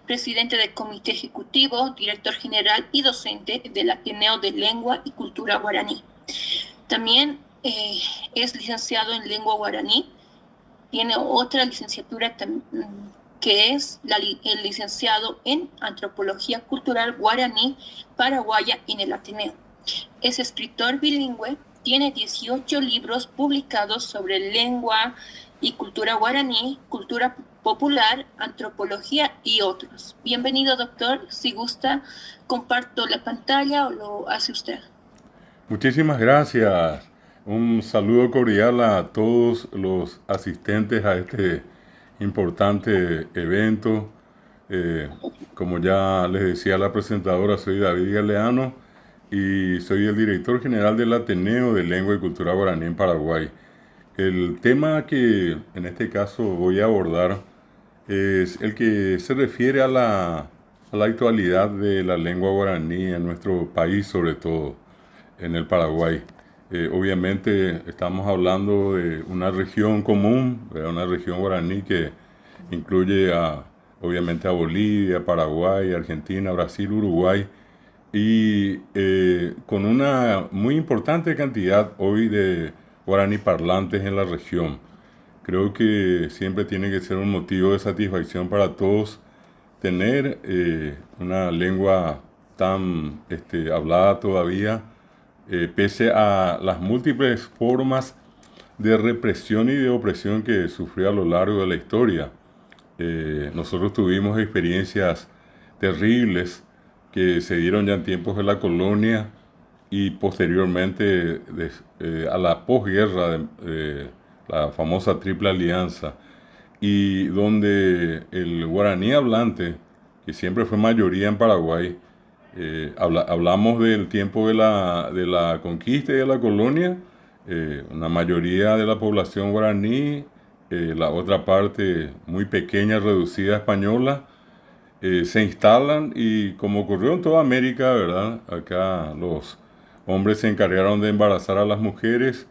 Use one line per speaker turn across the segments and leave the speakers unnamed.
presidente del Comité Ejecutivo, director general y docente del Ateneo de Lengua y Cultura Guaraní. También es licenciado en Lengua Guaraní. Tiene otra licenciatura que es el licenciado en Antropología Cultural Guaraní Paraguaya en el Ateneo. Es escritor bilingüe, tiene 18 libros publicados sobre lengua y cultura guaraní, cultura popular, antropología y otros. Bienvenido, doctor. Si gusta, comparto la pantalla o lo hace usted.
Muchísimas gracias. Un saludo cordial a todos los asistentes a este importante evento. Como ya les decía la presentadora, soy David Galeano y soy el director general del Ateneo de Lengua y Cultura Guaraní en Paraguay. El tema que en este caso voy a abordar es el que se refiere a la actualidad de la lengua guaraní en nuestro país, sobre todo en el Paraguay. Obviamente estamos hablando de una región común, una región guaraní que incluye obviamente a Bolivia, Paraguay, Argentina, Brasil, Uruguay, y con una muy importante cantidad hoy de guaraní parlantes en la región. Creo que siempre tiene que ser un motivo de satisfacción para todos tener una lengua tan hablada todavía, pese a las múltiples formas de represión y de opresión que sufrió a lo largo de la historia. Nosotros tuvimos experiencias terribles que se dieron ya en tiempos de la colonia y posteriormente a la posguerra de la famosa Triple Alianza, y donde el guaraní hablante, que siempre fue mayoría en Paraguay, hablamos del tiempo de la conquista y de la colonia, una mayoría de la población guaraní, la otra parte muy pequeña, reducida española, se instalan y como ocurrió en toda América, ¿verdad? Acá los hombres se encargaron de embarazar a las mujeres,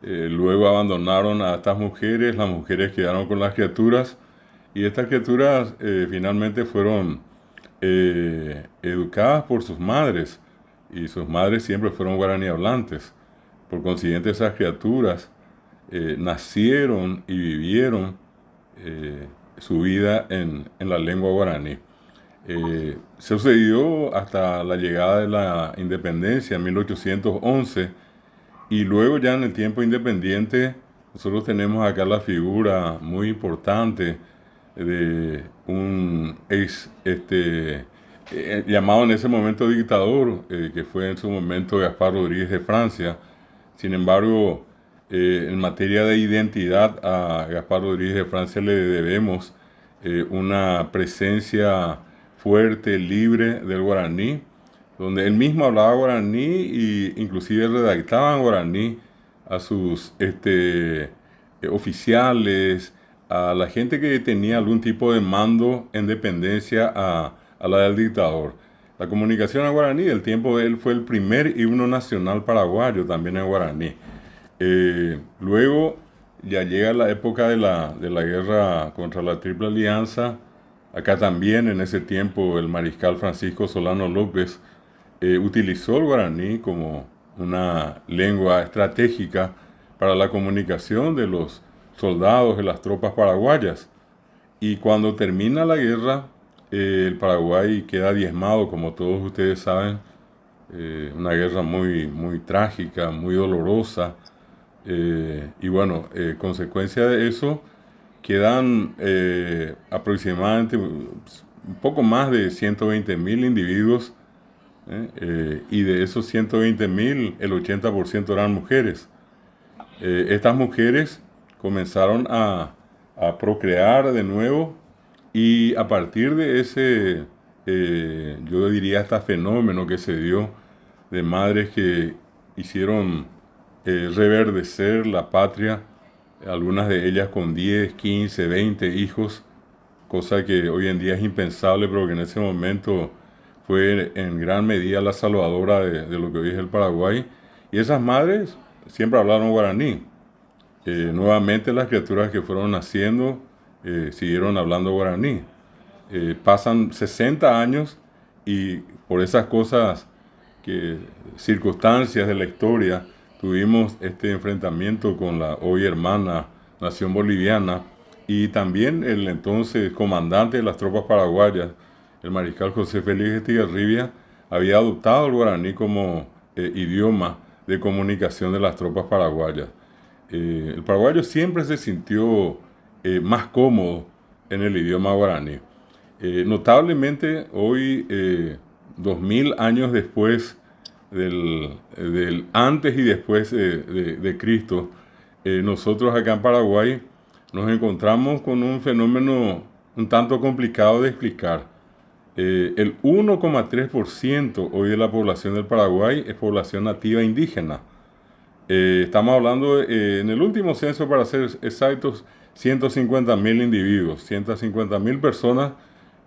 luego abandonaron a estas mujeres, las mujeres quedaron con las criaturas y estas criaturas finalmente fueron educadas por sus madres, y sus madres siempre fueron guaraní hablantes. Por consiguiente, esas criaturas nacieron y vivieron su vida en la lengua guaraní. Sucedió hasta la llegada de la independencia en 1811, y luego ya en el tiempo independiente nosotros tenemos acá la figura muy importante de un llamado en ese momento dictador, que fue en su momento Gaspar Rodríguez de Francia. Sin embargo, en materia de identidad, a Gaspar Rodríguez de Francia le debemos una presencia fuerte, libre del guaraní, donde él mismo hablaba guaraní e inclusive redactaba en guaraní a sus oficiales, a la gente que tenía algún tipo de mando en dependencia a la del dictador. La comunicación en guaraní, del tiempo de él, fue el primer himno nacional paraguayo, también en guaraní. Luego ya llega la época de la guerra contra la Triple Alianza. Acá también en ese tiempo el mariscal Francisco Solano López utilizó el guaraní como una lengua estratégica para la comunicación de los soldados de las tropas paraguayas. Y cuando termina la guerra, el Paraguay queda diezmado, como todos ustedes saben, una guerra muy, muy trágica, muy dolorosa, y bueno, consecuencia de eso, quedan aproximadamente un poco más de 120.000 individuos, y de esos 120.000, el 80% eran mujeres. Estas mujeres comenzaron a procrear de nuevo, y a partir de ese, yo diría hasta fenómeno que se dio de madres que hicieron reverdecer la patria, algunas de ellas con 10, 15, 20 hijos, cosa que hoy en día es impensable, pero que en ese momento fue en gran medida la salvadora de lo que hoy es el Paraguay. Y esas madres siempre hablaron guaraní. Nuevamente las criaturas que fueron naciendo siguieron hablando guaraní. Pasan 60 años y por esas cosas, circunstancias de la historia, tuvimos este enfrentamiento con la hoy hermana nación boliviana, y también el entonces comandante de las tropas paraguayas, el mariscal José Félix Estigarribia, había adoptado el guaraní como idioma de comunicación de las tropas paraguayas. El paraguayo siempre se sintió más cómodo en el idioma guaraní. Notablemente hoy, 2000 años después del antes y después de Cristo, nosotros acá en Paraguay nos encontramos con un fenómeno un tanto complicado de explicar. El 1,3% hoy de la población del Paraguay es población nativa indígena. Estamos hablando en el último censo, para ser exactos, 150.000 individuos, 150.000 personas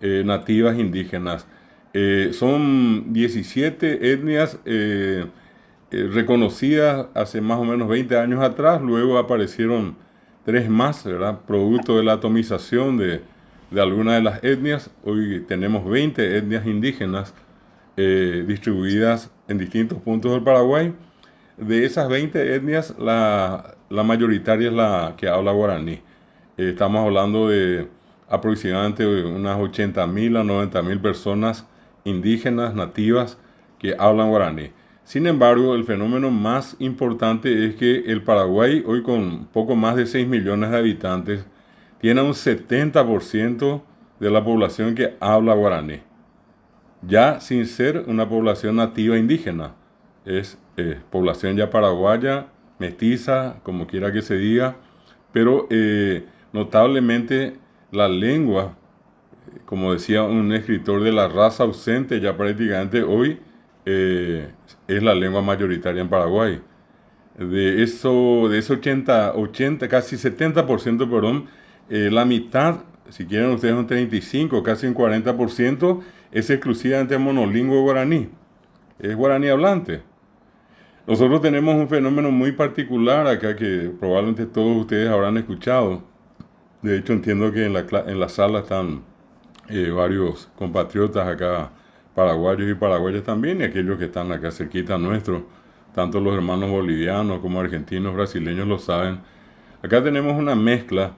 nativas indígenas. Son 17 etnias reconocidas hace más o menos 20 años atrás. Luego aparecieron 3 más, ¿verdad? Producto de la atomización de algunas de las etnias. Hoy tenemos 20 etnias indígenas distribuidas en distintos puntos del Paraguay. De esas 20 etnias, la mayoritaria es la que habla guaraní. Estamos hablando de aproximadamente unas 80.000 a 90.000 personas indígenas, nativas, que hablan guaraní. Sin embargo, el fenómeno más importante es que el Paraguay, hoy con poco más de 6 millones de habitantes, tiene un 70% de la población que habla guaraní, ya sin ser una población nativa indígena. Es población ya paraguaya, mestiza, como quiera que se diga, pero notablemente la lengua, como decía un escritor, de la raza ausente ya prácticamente hoy, es la lengua mayoritaria en Paraguay. De ese 80, casi 70%, perdón, la mitad, si quieren ustedes un 35, casi un 40%, es exclusivamente monolingüe guaraní, es guaraní hablante. Nosotros tenemos un fenómeno muy particular acá que probablemente todos ustedes habrán escuchado. De hecho, entiendo que en la sala están varios compatriotas acá, paraguayos y paraguayas también, y aquellos que están acá cerquita nuestro, tanto los hermanos bolivianos como argentinos, brasileños lo saben. Acá tenemos una mezcla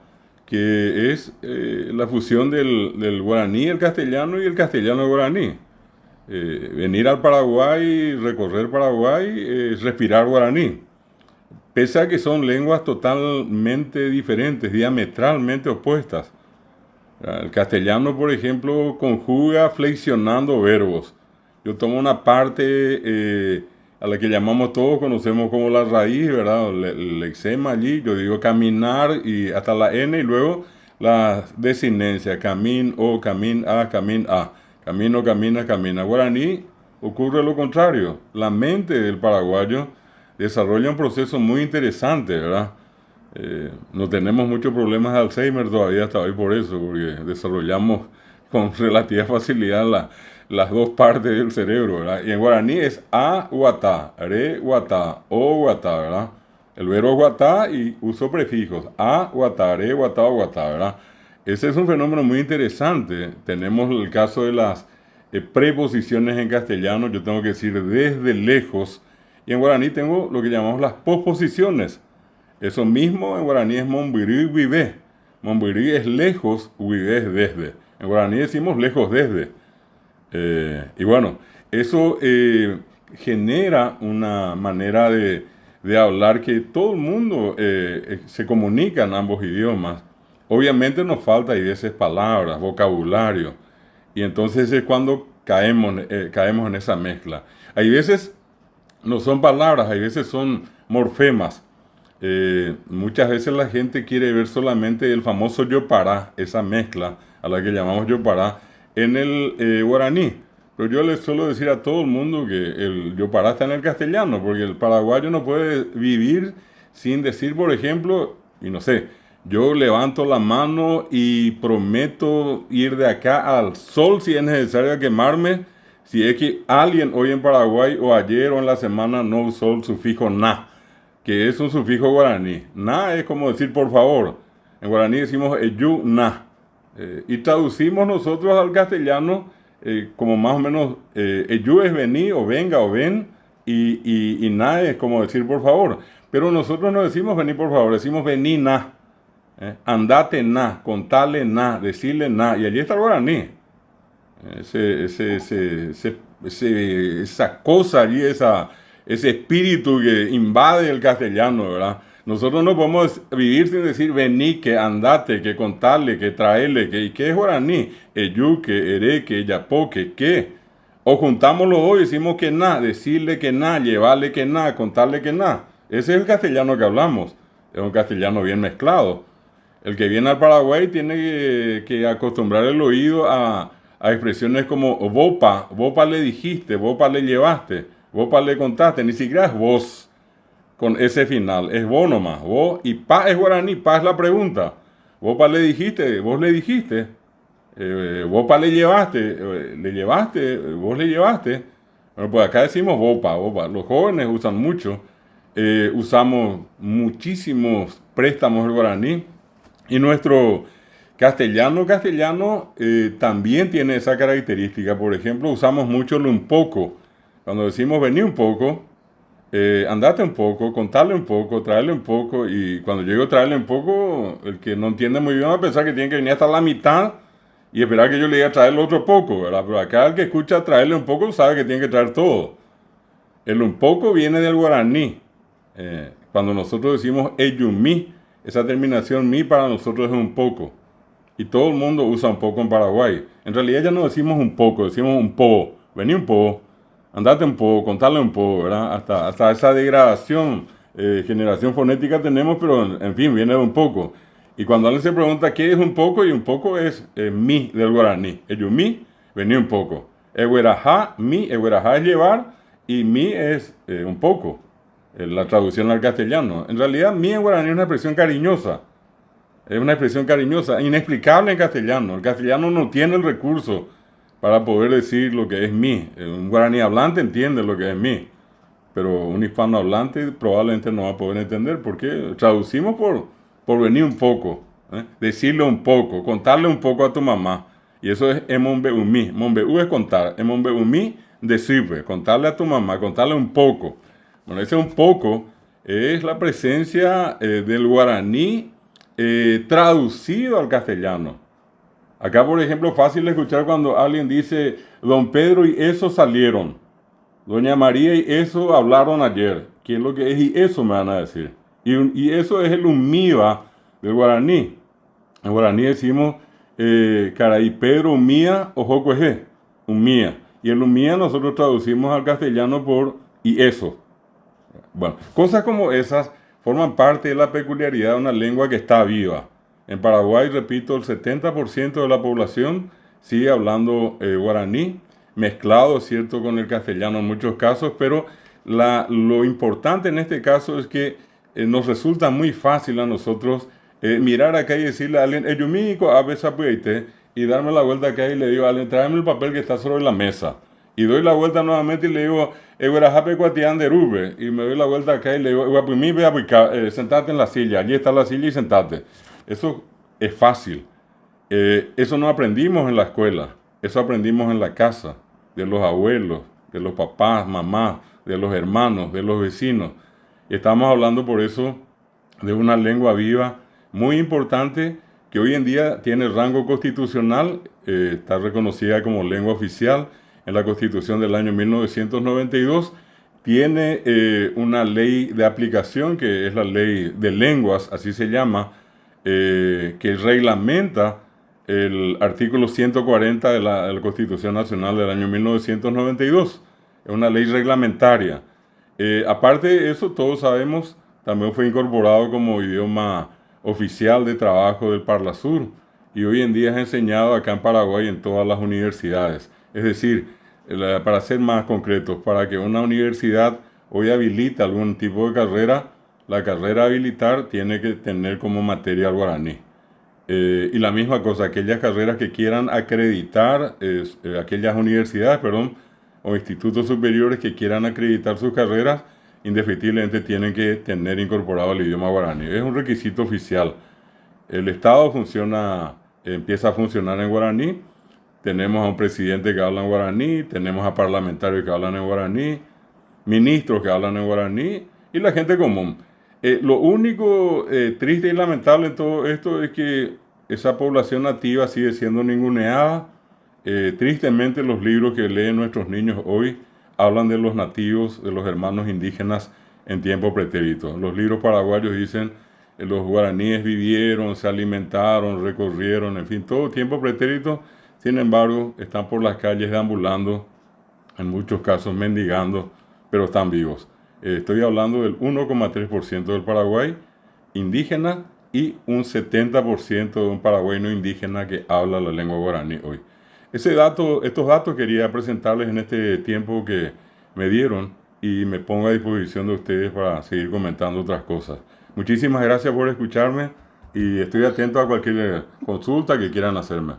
que es la fusión del guaraní, el castellano y el castellano guaraní. Venir al Paraguay, recorrer Paraguay, respirar guaraní. Pese a que son lenguas totalmente diferentes, diametralmente opuestas. El castellano, por ejemplo, conjuga flexionando verbos. Yo tomo una parte a la que llamamos, todos conocemos como la raíz, ¿verdad? El lexema allí, yo digo caminar y hasta la N, y luego la desinencia, camin, o, camin, a, camino, camina, camina. Guaraní ocurre lo contrario. La mente del paraguayo desarrolla un proceso muy interesante, ¿verdad? No tenemos muchos problemas de Alzheimer todavía hasta hoy por eso, porque desarrollamos con relativa facilidad las dos partes del cerebro, ¿verdad? Y en guaraní es a guatá, re guatá, o guatá, ¿verdad? El verbo guatá y uso prefijos, a guatá, re guatá, o guatá, ¿verdad? Ese es un fenómeno muy interesante. Tenemos el caso de las preposiciones en castellano, yo tengo que decir desde lejos, y en guaraní tengo lo que llamamos las posposiciones. Eso mismo en guaraní es mombirí vivé. Mombirí es lejos, vivé es desde. En guaraní decimos lejos desde. Y bueno, eso genera una manera de hablar que todo el mundo se comunica en ambos idiomas. Obviamente nos falta a veces palabras, vocabulario, y entonces es cuando caemos en esa mezcla. Hay veces no son palabras, hay veces son morfemas. Muchas veces la gente quiere ver solamente el famoso yopará, esa mezcla a la que llamamos yopará en el guaraní. Pero yo les suelo decir a todo el mundo que el yopará está en el castellano, porque el paraguayo no puede vivir sin decir, por ejemplo, y no sé, yo levanto la mano y prometo ir de acá al sol si es necesario quemarme, si es que alguien hoy en Paraguay o ayer o en la semana no usó el sufijo na, que es un sufijo guaraní. Na es como decir por favor. En guaraní decimos eyu na. Y traducimos nosotros al castellano como más o menos, ello es venir o venga o ven, y na es como decir por favor. Pero nosotros no decimos venir por favor, decimos venir na. Andate na, contale na, decirle na. Y allí está el guaraní. Esa cosa allí, ese espíritu que invade el castellano, ¿verdad? Nosotros no podemos vivir sin decir vení, que andate, que contarle, que traerle, que, ¿y qué es guaraní? Eyuque, ereque, yapoque, ¿qué? O juntamos los dos y decimos que nada, decirle que nada, llevarle que nada, contarle que nada. Ese es el castellano que hablamos. Es un castellano bien mezclado. El que viene al Paraguay tiene que acostumbrar el oído a expresiones como vopa, vopa le dijiste, vopa le llevaste, vopa le contaste, ni siquiera es vos con ese final, es vos nomás, vos, y pa es guaraní, pa es la pregunta, vopa le dijiste, vos le dijiste, vopa le llevaste, vos le llevaste. Bueno, pues acá decimos vopa, vopa. Los jóvenes usan mucho, usamos muchísimos préstamos del guaraní, y nuestro castellano también tiene esa característica. Por ejemplo, usamos mucho el un poco. Cuando decimos vení un poco, andate un poco, contarle un poco, traerle un poco. Y cuando llego a traerle un poco, el que no entiende muy bien va a pensar que tiene que venir hasta la mitad y esperar que yo le diga a traerle otro poco, ¿verdad? Pero acá el que escucha traerle un poco sabe que tiene que traer todo. El un poco viene del guaraní. Cuando nosotros decimos eyumí, esa terminación mi para nosotros es un poco. Y todo el mundo usa un poco en Paraguay. En realidad ya no decimos un poco, decimos un po. Vení un po, andate un po, contarle un po, ¿verdad? Hasta esa degradación, generación fonética tenemos, pero en fin, viene de un poco. Y cuando alguien se pregunta qué es un poco, y un poco es mi del guaraní. Eyumí, vení un poco. Eguerajá, mi, eguerajá es llevar, y mi es un poco. La traducción al castellano. En realidad, mi en guaraní es una expresión cariñosa. Es una expresión cariñosa, inexplicable en castellano. El castellano no tiene el recurso para poder decir lo que es mi. Un guaraní hablante entiende lo que es mi, pero un hispano hablante probablemente no va a poder entender, porque traducimos por venir un poco, decirle un poco, contarle un poco a tu mamá. Y eso es emonbeumi. Monbeú es contar. Emonbeumi, decirle, contarle a tu mamá, contarle un poco. Bueno, ese un poco es la presencia del guaraní traducido al castellano. Acá, por ejemplo, fácil de escuchar cuando alguien dice, don Pedro y eso salieron, doña María y eso hablaron ayer. ¿Qué es lo que es? Y eso me van a decir. Y eso es el umíva del guaraní. En guaraní decimos, caray, Pedro umía o jocoeje, umía. Y el umía nosotros traducimos al castellano por y eso. Bueno, cosas como esas forman parte de la peculiaridad de una lengua que está viva. En Paraguay, repito, el 70% de la población sigue hablando guaraní, mezclado, ¿cierto?, con el castellano en muchos casos, pero lo importante en este caso es que nos resulta muy fácil a nosotros mirar acá y decirle a alguien, y darme la vuelta acá y le digo a alguien, tráeme el papel que está sobre la mesa. Y doy la vuelta nuevamente y le digo, y me doy la vuelta acá y le digo, sentate en la silla, allí está la silla y sentate. Eso es fácil. Eso no aprendimos en la escuela, eso aprendimos en la casa, de los abuelos, de los papás, mamás, de los hermanos, de los vecinos. Y estamos hablando por eso de una lengua viva muy importante que hoy en día tiene rango constitucional, está reconocida como lengua oficial en la Constitución del año 1992, tiene una ley de aplicación que es la ley de lenguas, así se llama, que reglamenta el artículo 140 de la Constitución Nacional del año 1992. Es una ley reglamentaria. Aparte de eso, todos sabemos, también fue incorporado como idioma oficial de trabajo del Parlasur y hoy en día es enseñado acá en Paraguay en todas las universidades. Es decir, para ser más concretos, para que una universidad hoy habilite algún tipo de carrera, la carrera habilitar tiene que tener como materia el guaraní. Y la misma cosa, aquellas carreras que quieran acreditar, aquellas universidades, o institutos superiores que quieran acreditar sus carreras, indefectiblemente tienen que tener incorporado el idioma guaraní. Es un requisito oficial. El Estado funciona empieza a funcionar en guaraní. Tenemos a un presidente que habla en guaraní, tenemos a parlamentarios que hablan en guaraní, ministros que hablan en guaraní y la gente común. Lo único triste y lamentable en todo esto es que esa población nativa sigue siendo ninguneada. Tristemente los libros que leen nuestros niños hoy hablan de los nativos, de los hermanos indígenas en tiempo pretérito. Los libros paraguayos dicen los guaraníes vivieron, se alimentaron, recorrieron, en fin, todo tiempo pretérito. Sin embargo, están por las calles deambulando, en muchos casos mendigando, pero están vivos. Estoy hablando del 1,3% del Paraguay indígena y un 70% de un paraguayo indígena que habla la lengua guaraní hoy. Estos datos quería presentarles en este tiempo que me dieron y me pongo a disposición de ustedes para seguir comentando otras cosas. Muchísimas gracias por escucharme y estoy atento a cualquier consulta que quieran hacerme.